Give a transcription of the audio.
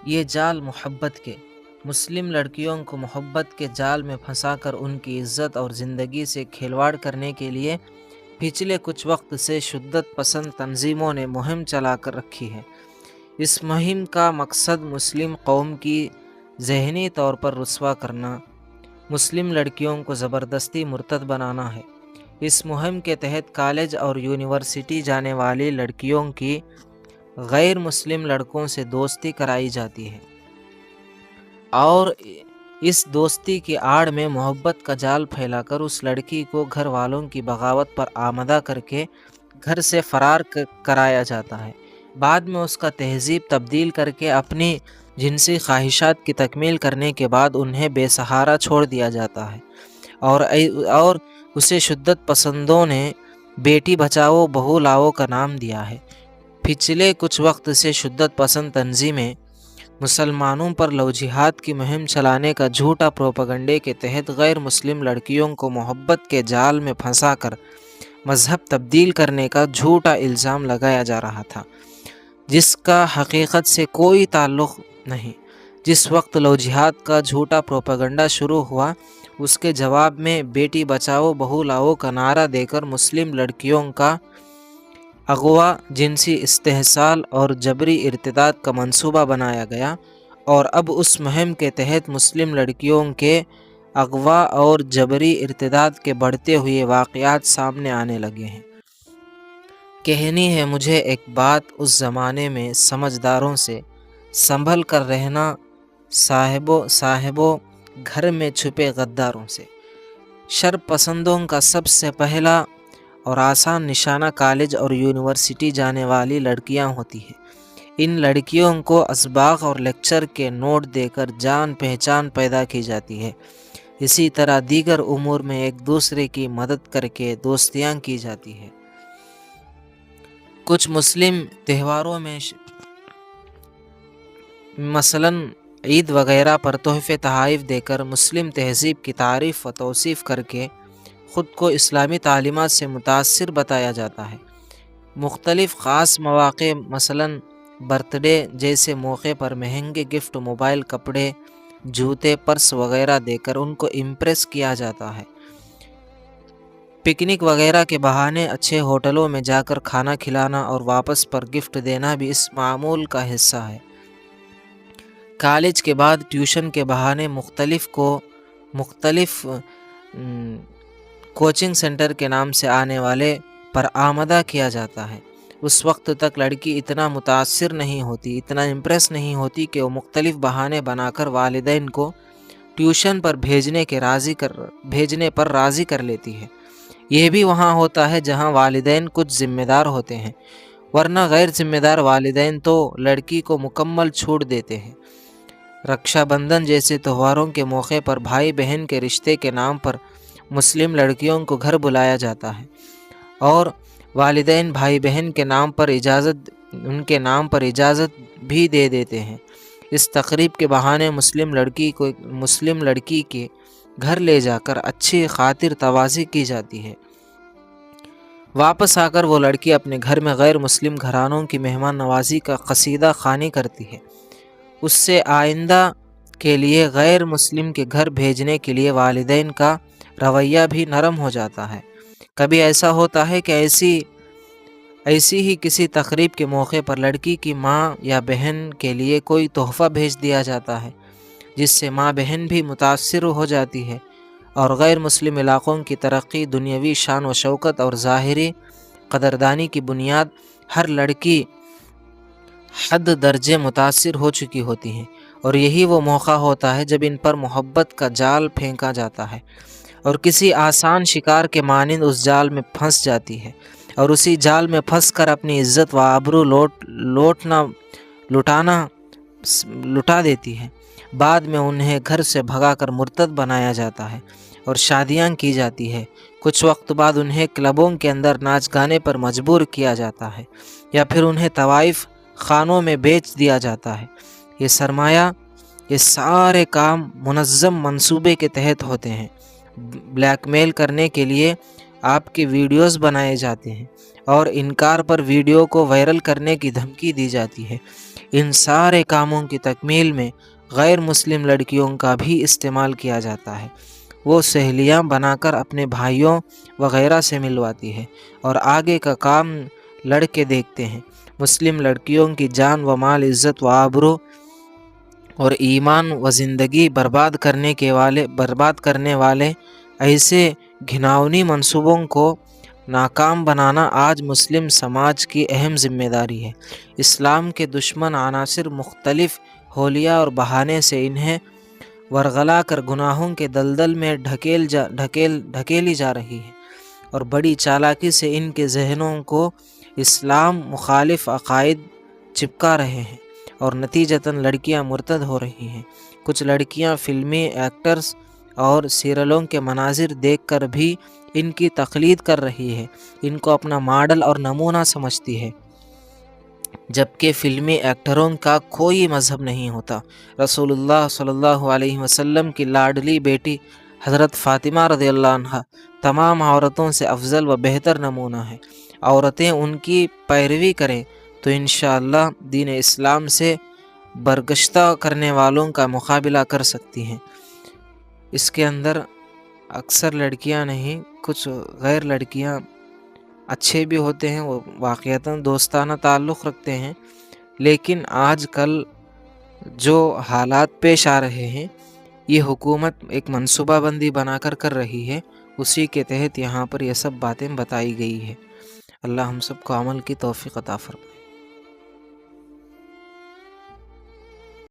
یہ جال محبت کے مسلم لڑکیوں کو محبت کے جال میں پھنسا کر ان کی عزت اور زندگی سے کھلواڑ کرنے کے لیے پچھلے کچھ وقت سے شدت پسند تنظیموں نے مہم چلا کر رکھی ہے۔ اس مہم کا مقصد مسلم قوم کی ذہنی طور پر رسوا کرنا، مسلم لڑکیوں کو زبردستی مرتد بنانا ہے۔ اس مہم کے تحت کالج اور یونیورسٹی جانے والی لڑکیوں کی غیر مسلم لڑکوں سے دوستی کرائی جاتی ہے اور اس دوستی کی آڑ میں محبت کا جال پھیلا کر اس لڑکی کو گھر والوں کی بغاوت پر آمادہ کر کے گھر سے فرار کرایا جاتا ہے۔ بعد میں اس کا تہذیب تبدیل کر کے اپنی جنسی خواہشات کی تکمیل کرنے کے بعد انہیں بے سہارا چھوڑ دیا جاتا ہے اور اسے شدت پسندوں نے بیٹی بچاؤ بہو لاؤ کا نام دیا ہے۔ پچھلے کچھ وقت سے شدت پسند تنظیمیں مسلمانوں پر لو جہاد کی مہم چلانے کا جھوٹا پروپیگنڈے کے تحت غیر مسلم لڑکیوں کو محبت کے جال میں پھنسا کر مذہب تبدیل کرنے کا جھوٹا الزام لگایا جا رہا تھا، جس کا حقیقت سے کوئی تعلق نہیں۔ جس وقت لو جہاد کا جھوٹا پروپیگنڈا شروع ہوا، اس کے جواب میں بیٹی بچاؤ بہو لاؤ کا نعرہ دے کر مسلم لڑکیوں کا اغوا، جنسی استحصال اور جبری ارتداد کا منصوبہ بنایا گیا، اور اب اس مہم کے تحت مسلم لڑکیوں کے اغوا اور جبری ارتداد کے بڑھتے ہوئے واقعات سامنے آنے لگے ہیں۔ کہنی ہے مجھے ایک بات اس زمانے میں سمجھداروں سے، سنبھل کر رہنا صاحبو گھر میں چھپے غداروں سے۔ شر پسندوں کا سب سے پہلا اور آسان نشانہ کالج اور یونیورسٹی جانے والی لڑکیاں ہوتی ہیں۔ ان لڑکیوں کو اسباق اور لیکچر کے نوٹ دے کر جان پہچان پیدا کی جاتی ہے۔ اسی طرح دیگر امور میں ایک دوسرے کی مدد کر کے دوستیاں کی جاتی ہے۔ کچھ مسلم تہواروں میں مثلاً عید وغیرہ پر تحفے تحائف دے کر مسلم تہذیب کی تعریف و توصیف کر کے خود کو اسلامی تعلیمات سے متاثر بتایا جاتا ہے۔ مختلف خاص مواقع مثلاً برتھ ڈے جیسے موقع پر مہنگے گفٹ، موبائل، کپڑے، جوتے، پرس وغیرہ دے کر ان کو امپریس کیا جاتا ہے۔ پکنک وغیرہ کے بہانے اچھے ہوٹلوں میں جا کر کھانا کھلانا اور واپس پر گفٹ دینا بھی اس معمول کا حصہ ہے۔ کالج کے بعد ٹیوشن کے بہانے مختلف کوچنگ سینٹر کے نام سے آنے والے پر آمدہ کیا جاتا ہے۔ اس وقت تک لڑکی اتنا متاثر نہیں ہوتی، اتنا امپریس نہیں ہوتی کہ وہ مختلف بہانے بنا کر والدین کو ٹیوشن پر بھیجنے پر راضی کر لیتی ہے۔ یہ بھی وہاں ہوتا ہے جہاں والدین کچھ ذمہ دار ہوتے ہیں، ورنہ غیر ذمہ دار والدین تو لڑکی کو مکمل چھوٹ دیتے ہیں۔ رکشا بندھن جیسے تہواروں کے موقع پر بھائی بہن کے رشتے کے نام پر مسلم لڑکیوں کو گھر بلایا جاتا ہے اور والدین بھائی بہن کے نام پر ان کے نام پر اجازت بھی دے دیتے ہیں۔ اس تقریب کے بہانے مسلم لڑکی کے گھر لے جا کر اچھی خاطر توازی کی جاتی ہے۔ واپس آ کر وہ لڑکی اپنے گھر میں غیر مسلم گھرانوں کی مہمان نوازی کا قصیدہ خوانی کرتی ہے۔ اس سے آئندہ کے لیے غیر مسلم کے گھر بھیجنے کے لیے والدین کا رویہ بھی نرم ہو جاتا ہے۔ کبھی ایسا ہوتا ہے کہ ایسی ہی کسی تقریب کے موقع پر لڑکی کی ماں یا بہن کے لیے کوئی تحفہ بھیج دیا جاتا ہے، جس سے ماں بہن بھی متاثر ہو جاتی ہے، اور غیر مسلم علاقوں کی ترقی، دنیاوی شان و شوکت اور ظاہری قدردانی کی بنیاد ہر لڑکی حد درجے متاثر ہو چکی ہوتی ہیں، اور یہی وہ موقع ہوتا ہے جب ان پر محبت کا جال پھینکا جاتا ہے اور کسی آسان شکار کے مانند اس جال میں پھنس جاتی ہے اور اسی جال میں پھنس کر اپنی عزت و آبرو لٹا دیتی ہے۔ بعد میں انہیں گھر سے بھگا کر مرتد بنایا جاتا ہے اور شادیاں کی جاتی ہے۔ کچھ وقت بعد انہیں کلبوں کے اندر ناچ گانے پر مجبور کیا جاتا ہے یا پھر انہیں طوائف خانوں میں بیچ دیا جاتا ہے۔ یہ سارے کام منظم منصوبے کے تحت ہوتے ہیں۔ بلیک میل کرنے کے لیے آپ کے ویڈیوز بنائے جاتے ہیں اور انکار پر ویڈیو کو وائرل کرنے کی دھمکی دی جاتی ہے۔ ان سارے کاموں کی تکمیل میں غیر مسلم لڑکیوں کا بھی استعمال کیا جاتا ہے۔ وہ سہیلیاں بنا کر اپنے بھائیوں وغیرہ سے ملواتی ہے اور آگے کا کام لڑکے دیکھتے ہیں۔ مسلم لڑکیوں کی جان و مال، عزت و آبرو اور ایمان و زندگی برباد کرنے والے ایسے گھناؤنی منصوبوں کو ناکام بنانا آج مسلم سماج کی اہم ذمہ داری ہے۔ اسلام کے دشمن عناصر مختلف حولیہ اور بہانے سے انہیں ورغلا کر گناہوں کے دلدل میں ڈھکیلی جا رہی ہے اور بڑی چالاکی سے ان کے ذہنوں کو اسلام مخالف عقائد چپکا رہے ہیں اور نتیجتاً لڑکیاں مرتد ہو رہی ہیں۔ کچھ لڑکیاں فلمی ایکٹرز اور سیریلوں کے مناظر دیکھ کر بھی ان کی تقلید کر رہی ہے، ان کو اپنا ماڈل اور نمونہ سمجھتی ہے، جبکہ فلمی ایکٹروں کا کوئی مذہب نہیں ہوتا۔ رسول اللہ صلی اللہ علیہ وسلم کی لاڈلی بیٹی حضرت فاطمہ رضی اللہ عنہ تمام عورتوں سے افضل و بہتر نمونہ ہے۔ عورتیں ان کی پیروی کریں تو انشاءاللہ دین اسلام سے برگشتہ کرنے والوں کا مقابلہ کر سکتی ہیں۔ اس کے اندر اکثر لڑکیاں نہیں، کچھ غیر لڑکیاں اچھے بھی ہوتے ہیں، وہ واقعتاً دوستانہ تعلق رکھتے ہیں، لیکن آج کل جو حالات پیش آ رہے ہیں یہ حکومت ایک منصوبہ بندی بنا کر رہی ہے، اسی کے تحت یہاں پر یہ سب باتیں بتائی گئی ہے۔ اللہ ہم سب کو عمل کی توفیق عطا فرمائے۔